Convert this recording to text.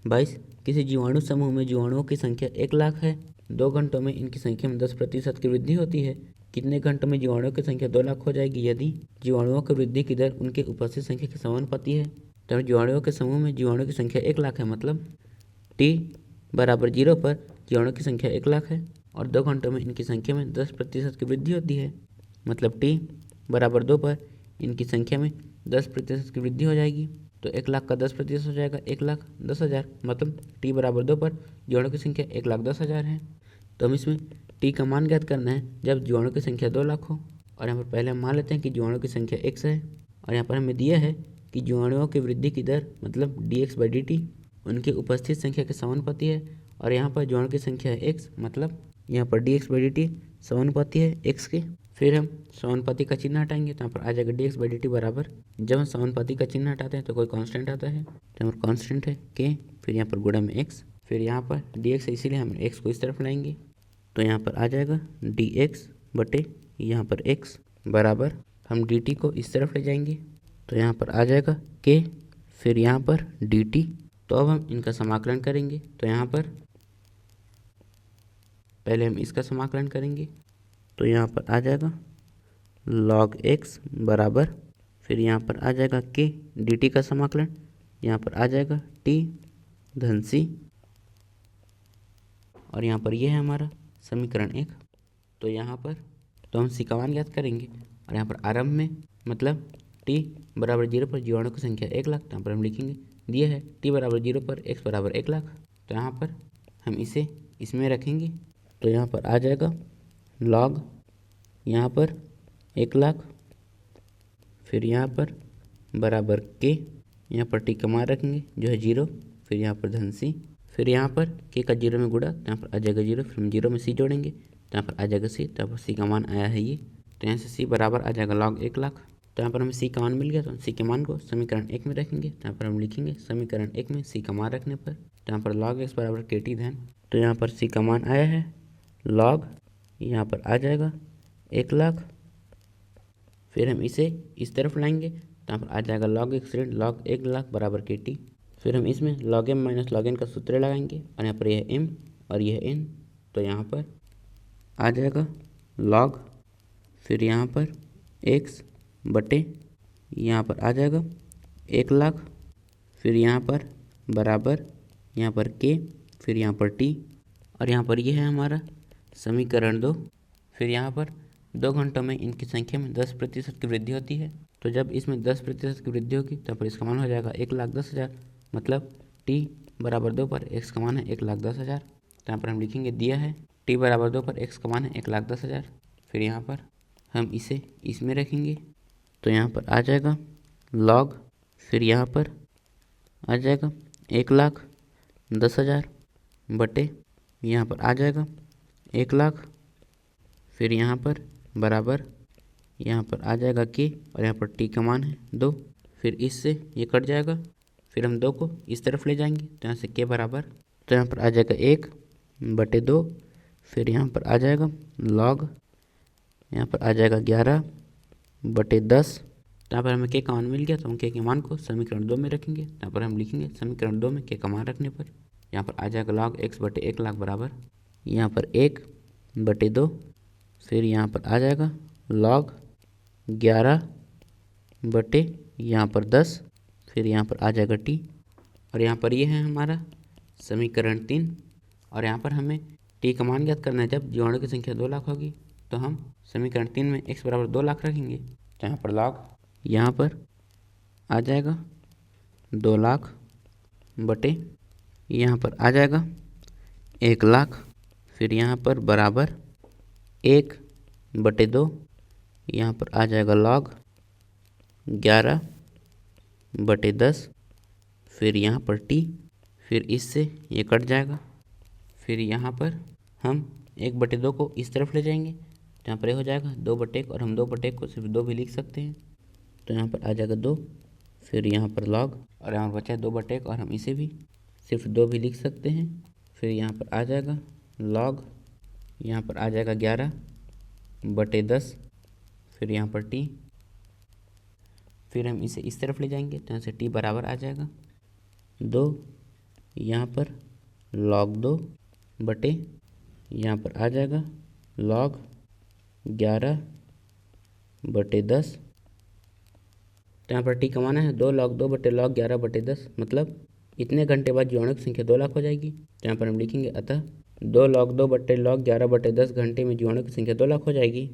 22 किसी जीवाणु समूह में जीवाणुओं की संख्या 1,00,000 है। 2 घंटों में इनकी संख्या में 10% की वृद्धि होती है। कितने घंटों में जीवाणुओं की संख्या 2,00,000 हो जाएगी यदि जीवाणुओं की वृद्धि की दर उनके उपस्थित संख्या के समानुपाती है। तो जीवाणुओं के समूह में जीवाणुओं की संख्या 1,00,000 है, मतलब t बराबर 0 पर जीवाणुओं की संख्या 1,00,000 है और 2 घंटों में इनकी संख्या में 10% की वृद्धि होती है, मतलब t बराबर 2 पर इनकी संख्या में 10% की वृद्धि हो जाएगी। तो 1,00,000 का 10% हो जाएगा 1,10,000, मतलब t बराबर 2 पर जीवाणुओं की संख्या 1,10,000 है। तो हम इसमें t का मान ज्ञात करना है जब जीवाणुओं की संख्या 2,00,000 हो। और यहाँ पर पहले हम मान लेते हैं कि जीवाणुओं की संख्या x है और यहाँ पर हमें दिया है कि जीवाणुओं की वृद्धि की दर मतलब dx/dt उनकी उपस्थित संख्या के समानुपाती है। और यहाँ पर जीवाणु की संख्या है x, मतलब यहाँ पर dx/dt समानुपाती है x के। फिर हम समानुपाती का चिन्ह हटाएंगे तो यहाँ पर आ जाएगा dx/dt बराबर, जब हम समानुपाती का चिन्ह हटाते हैं तो कोई कांस्टेंट आता है, तो यहाँ पर कांस्टेंट है k, फिर यहाँ पर गुणा में x, फिर यहाँ पर dx है इसीलिए हम x को इस तरफ लाएंगे। तो यहाँ पर आ जाएगा dx बटे यहाँ पर x बराबर, हम dt को इस तरफ ले जाएंगे तो यहाँ पर आ जाएगा k, फिर यहाँ पर dt। तो अब हम इनका समाकलन करेंगे तो यहाँ पर पहले हम इसका समाकलन करेंगे तो यहाँ पर आ जाएगा log x बराबर, फिर यहाँ पर आ जाएगा k dt का समाकलन, यहाँ पर आ जाएगा t धन c, और यहाँ पर यह है हमारा समीकरण 1। तो यहाँ पर तो हम c का मान ज्ञात करेंगे और यहाँ पर आरंभ में मतलब t बराबर 0 पर जीवाणु की संख्या 1,00,000, तो यहाँ पर हम लिखेंगे दिया है t बराबर 0 पर x बराबर 1,00,000, तो यहाँ पर हम इसे इसमें रखेंगे तो यहाँ पर आ जाएगा log यहाँ पर 1,00,000, फिर यहाँ पर बराबर k, यहाँ पर t का मान रखेंगे जो है 0, फिर यहाँ पर धन c, फिर यहाँ पर k का 0 में गुणा तो यहाँ पर आ जाएगा 0, फिर हम 0 में c जोड़ेंगे तो यहाँ पर आ जाएगा c, तो यहाँ पर c का मान आया है ये, तो यहाँ से c बराबर आ जाएगा log 1,00,000। तो यहाँ पर हमें c का मान मिल गया तो c के मान को समीकरण 1 में रखेंगे, तो यहाँ पर हम लिखेंगे समीकरण 1 में c का मान रखने पर तो यहाँ पर log x बराबर kt धन, तो यहाँ पर c का मान आया है log, यहाँ पर आ जाएगा 1,00,000, फिर हम इसे इस तरफ लाएंगे तो यहाँ पर आ जाएगा log x ऋण log 1,00,000 बराबर kt, फिर हम इसमें log m minus log n का सूत्र लगाएंगे और यहाँ पर यह m और यह n, तो यहाँ पर आ जाएगा log, फिर यहाँ पर x बटे यहाँ पर आ जाएगा 1,00,000, फिर यहाँ पर बराबर यहाँ पर k, फिर यहाँ पर t, और यहाँ पर यह है हमारा समीकरण 2। फिर यहाँ पर 2 घंटों में इनकी संख्या में 10% की वृद्धि होती है, तो जब इसमें 10% की वृद्धि होगी तब पर इसका मान हो जाएगा 1,10,000, मतलब t बराबर 2 पर x का मान है 1,10,000, तो यहाँ पर हम लिखेंगे दिया है t बराबर 2 पर x का मान है 1,10,000, फिर यहाँ पर हम इसे इसमें रखेंगे तो यहाँ पर आ जाएगा log, फिर यहाँ पर आ जाएगा 1,10,000 बटे यहाँ पर आ जाएगा 1,00,000, फिर यहाँ पर बराबर यहाँ पर आ जाएगा k और यहाँ पर t का मान है 2, फिर इससे ये कट जाएगा, फिर हम 2 को इस तरफ ले जाएंगे तो यहाँ से k बराबर, तो यहाँ पर आ जाएगा 1 बटे 2, फिर यहाँ पर आ जाएगा log, यहाँ पर आ जाएगा 11 बटे 10, तो यहाँ पर हमें k का मान मिल गया तो हम k के मान को समीकरण 2 में रखेंगे, यहाँ पर हम लिखेंगे समीकरण 2 में k का मान रखने पर यहाँ पर आ जाएगा log x बटे 1,00,000 बराबर यहाँ पर 1 बटे 2, फिर यहाँ पर आ जाएगा log 11 बटे यहाँ पर 10, फिर यहाँ पर आ जाएगा t, और यहाँ पर ये है हमारा समीकरण 3। और यहाँ पर हमें t का मान ज्ञात करना है जब जीवाणु की संख्या 2,00,000 होगी, तो हम समीकरण 3 में x बराबर 2,00,000 रखेंगे, तो यहाँ पर log यहाँ पर आ जाएगा 2,00,000 बटे यहाँ पर आ जाएगा 1,00,000, फिर यहाँ पर बराबर 1 बटे 2, यहाँ पर आ जाएगा log 11 बटे 10, फिर यहाँ पर t, फिर इससे ये कट जाएगा, फिर यहाँ पर हम 1 बटे 2 को इस तरफ ले जाएंगे, तो यहाँ पर ये हो जाएगा 2 बटे 1, और हम 2 बटे 1 को सिर्फ 2 भी लिख सकते हैं, तो यहाँ पर आ जाएगा 2, फिर यहाँ पर log, और यहाँ पर बचा है 2 बटे 1 और हम इसे भी सिर्फ 2 भी लिख सकते हैं, फिर यहाँ पर आ जाएगा log, यहाँ पर आ जाएगा 11 बटे 10, फिर यहाँ पर t, फिर हम इसे इस तरफ ले जाएंगे तो यहाँ से t बराबर आ जाएगा 2 यहाँ पर log 2 बटे यहाँ पर आ जाएगा log 11 बटे 10। तो यहाँ पर टी कमाना है 2 log 2 बटे log 11 बटे 10, मतलब इतने घंटे बाद जीवाणु की संख्या 2 लाख हो जाएगी। तो यहाँ पर हम लिखेंगे अतः 2 log 2 बटे log 11 बटे 10 घंटे में जीवाणु की संख्या 2 लाख हो जाएगी।